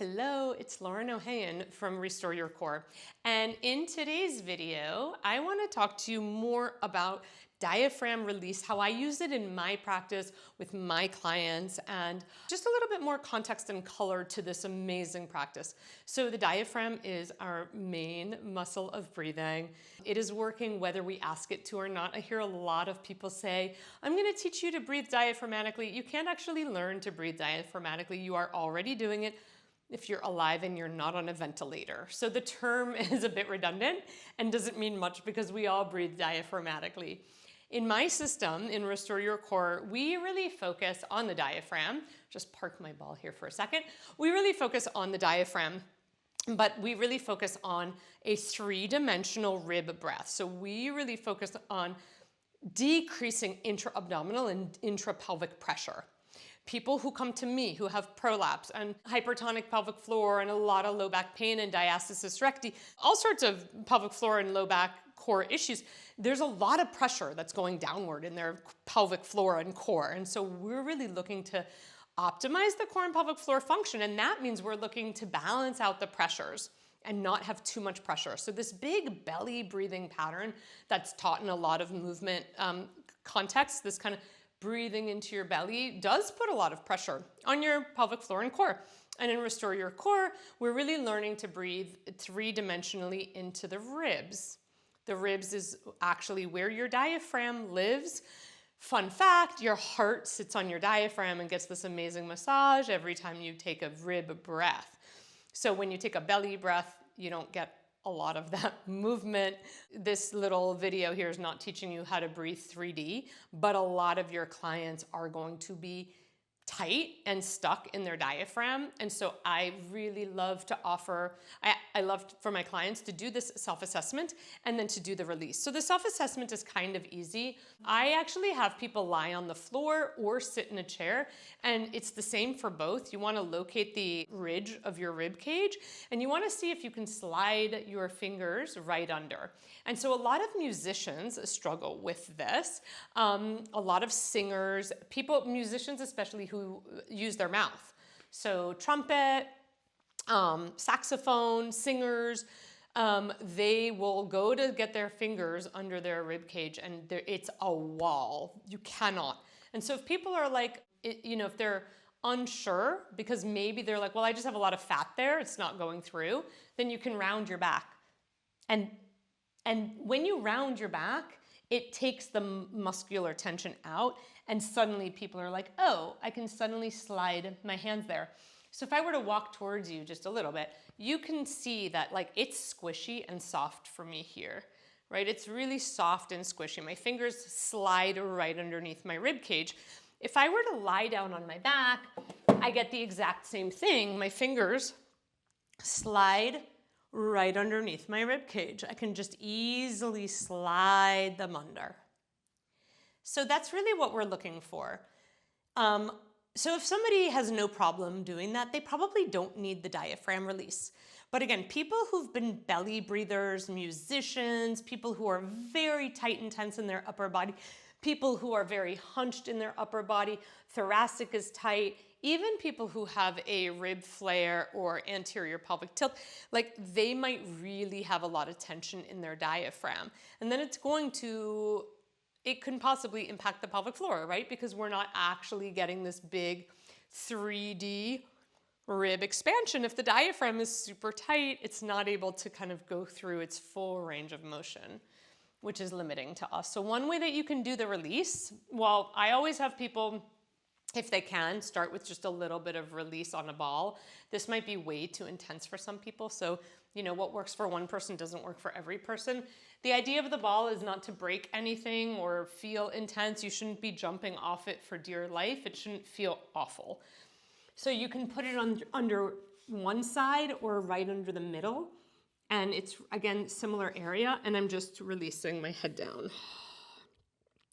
Hello, it's Lauren Ohayon from Restore Your Core. And in today's video, I want to talk to you more about diaphragm release, how I use it in my practice with my clients, and just a little bit more context and color to this amazing practice. So the diaphragm is our main muscle of breathing. It is working whether we ask it to or not. I hear a lot of people say, I'm going to teach you to breathe diaphragmatically. You can't actually learn to breathe diaphragmatically. You are already doing it if you're alive and you're not on a ventilator. So the term is a bit redundant and doesn't mean much because we all breathe diaphragmatically. In my system, in Restore Your Core, we really focus on the diaphragm. Just park my ball here for a second. We really focus on the diaphragm, but we really focus on a three-dimensional rib breath. So we really focus on decreasing intra-abdominal and intra-pelvic pressure. People who come to me who have prolapse and hypertonic pelvic floor and a lot of low back pain and diastasis recti, all sorts of pelvic floor and low back core issues, there's a lot of pressure that's going downward in their pelvic floor and core. And so we're really looking to optimize the core and pelvic floor function. And that means we're looking to balance out the pressures and not have too much pressure. So this big belly breathing pattern that's taught in a lot of movement contexts, this kind of breathing into your belly does put a lot of pressure on your pelvic floor and core. And in Restore Your Core, we're really learning to breathe three-dimensionally into the ribs. The ribs is actually where your diaphragm lives. Fun fact, your heart sits on your diaphragm and gets this amazing massage every time you take a rib breath. So when you take a belly breath, you don't get a lot of that movement. This little video here is not teaching you how to breathe 3D, but a lot of your clients are going to be tight and stuck in their diaphragm. And so I really love to offer, I love for my clients to do this self-assessment and then to do the release. So the self-assessment is kind of easy. I actually have people lie on the floor or sit in a chair, and it's the same for both. You want to locate the ridge of your rib cage and you want to see if you can slide your fingers right under. And so a lot of musicians struggle with this. A lot of singers, musicians especially who use their mouth. So trumpet, saxophone, singers, they will go to get their fingers under their rib cage and it's a wall. You cannot. And so if people are like, if they're unsure because maybe they're like, well, I just have a lot of fat there, it's not going through, then you can round your back. And when you round your back, it takes the muscular tension out and suddenly people are like, oh, I can suddenly slide my hands there. So if I were to walk towards you just a little bit, you can see that like it's squishy and soft for me here, right? It's really soft and squishy. My fingers slide right underneath my rib cage. If I were to lie down on my back, I get the exact same thing. My fingers slide right underneath my rib cage. I can just easily slide them under. So that's really what we're looking for. So if somebody has no problem doing that, they probably don't need the diaphragm release. But again, people who've been belly breathers, musicians, people who are very tight and tense in their upper body, people who are very hunched in their upper body, thoracic is tight, even people who have a rib flare or anterior pelvic tilt, like they might really have a lot of tension in their diaphragm. And then it can possibly impact the pelvic floor, right? Because we're not actually getting this big 3D rib expansion. If the diaphragm is super tight, it's not able to kind of go through its full range of motion, which is limiting to us. So one way that you can do the release, well, I always have people, if they can, start with just a little bit of release on a ball. This might be way too intense for some people. So, what works for one person doesn't work for every person. The idea of the ball is not to break anything or feel intense. You shouldn't be jumping off it for dear life. It shouldn't feel awful. So you can put it under one side or right under the middle. And it's, again, similar area. And I'm just releasing my head down.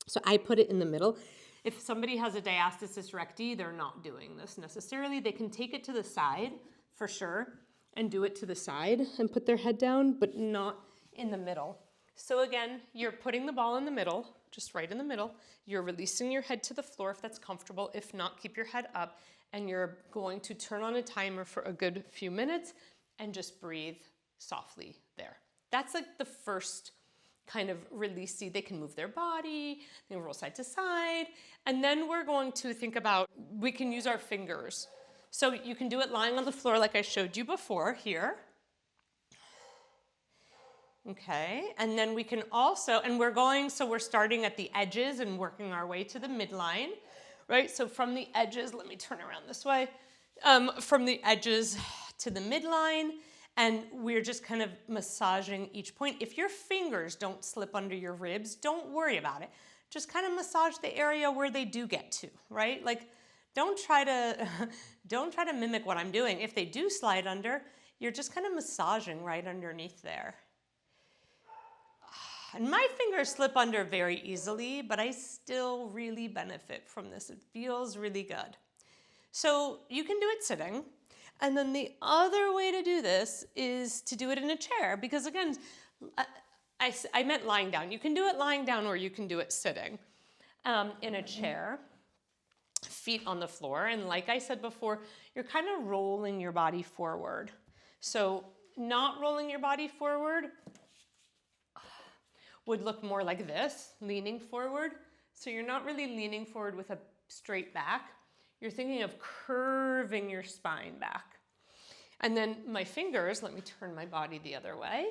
So I put it in the middle. If somebody has a diastasis recti, they're not doing this necessarily. They can take it to the side for sure and do it to the side and put their head down, but not in the middle. So again, you're putting the ball in the middle, just right in the middle. You're releasing your head to the floor if that's comfortable. If not, keep your head up. and you're going to turn on a timer for a good few minutes and just breathe softly there. That's like the first kind of release. See, they can move their body, they can roll side to side, and then we're going to think about, we can use our fingers. So you can do it lying on the floor like I showed you before here. Okay, and then we can also, and we're starting at the edges and working our way to the midline, right? So from the edges, let me turn around this way, from the edges to the midline, and we're just kind of massaging each point. If your fingers don't slip under your ribs, don't worry about it. Just kind of massage the area where they do get to, right? Like, don't try to mimic what I'm doing. If they do slide under, you're just kind of massaging right underneath there. And my fingers slip under very easily, but I still really benefit from this. It feels really good. So you can do it sitting. And then the other way to do this is to do it in a chair, because again, I meant lying down. You can do it lying down or you can do it sitting in a chair, feet on the floor. And like I said before, you're kind of rolling your body forward. So not rolling your body forward would look more like this, leaning forward. So you're not really leaning forward with a straight back. You're thinking of curving your spine back. And then my fingers, let me turn my body the other way.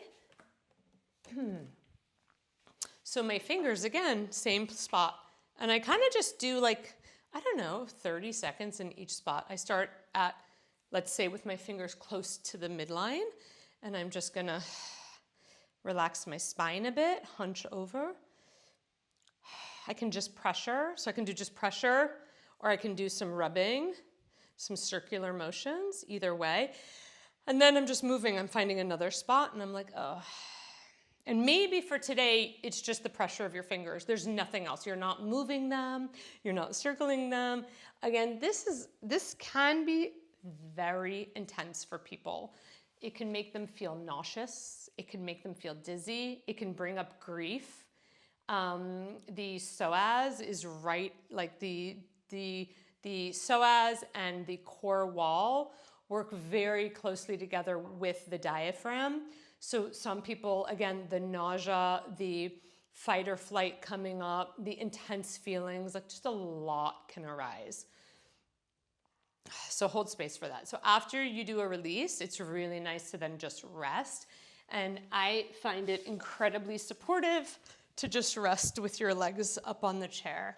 So my fingers, again, same spot. And I kind of just do like, I don't know, 30 seconds in each spot. I start at, let's say, with my fingers close to the midline, and I'm just gonna relax my spine a bit, hunch over. I can just pressure, so I can do just pressure, or I can do some rubbing, some circular motions, either way. And then I'm just moving, I'm finding another spot, and I'm like, oh. And maybe for today, it's just the pressure of your fingers. There's nothing else. You're not moving them, you're not circling them. Again, this can be very intense for people. It can make them feel nauseous. It can make them feel dizzy. It can bring up grief. The psoas is right, like the psoas and the core wall work very closely together with the diaphragm. So some people, again, the nausea, the fight or flight coming up, the intense feelings, like just a lot can arise. So hold space for that. So after you do a release, it's really nice to then just rest. And I find it incredibly supportive to just rest with your legs up on the chair.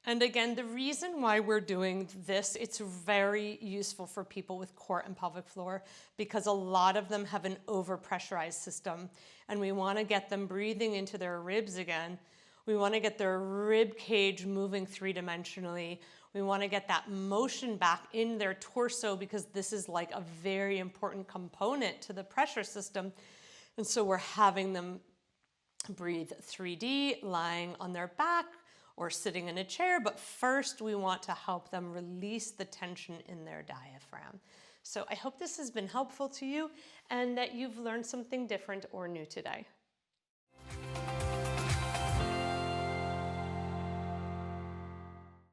And again, the reason why we're doing this, it's very useful for people with core and pelvic floor because a lot of them have an overpressurized system and we want to get them breathing into their ribs again. We want to get their rib cage moving three-dimensionally. We want to get that motion back in their torso because this is like a very important component to the pressure system. And so we're having them breathe 3D, lying on their back or sitting in a chair, but first we want to help them release the tension in their diaphragm. So I hope this has been helpful to you and that you've learned something different or new today.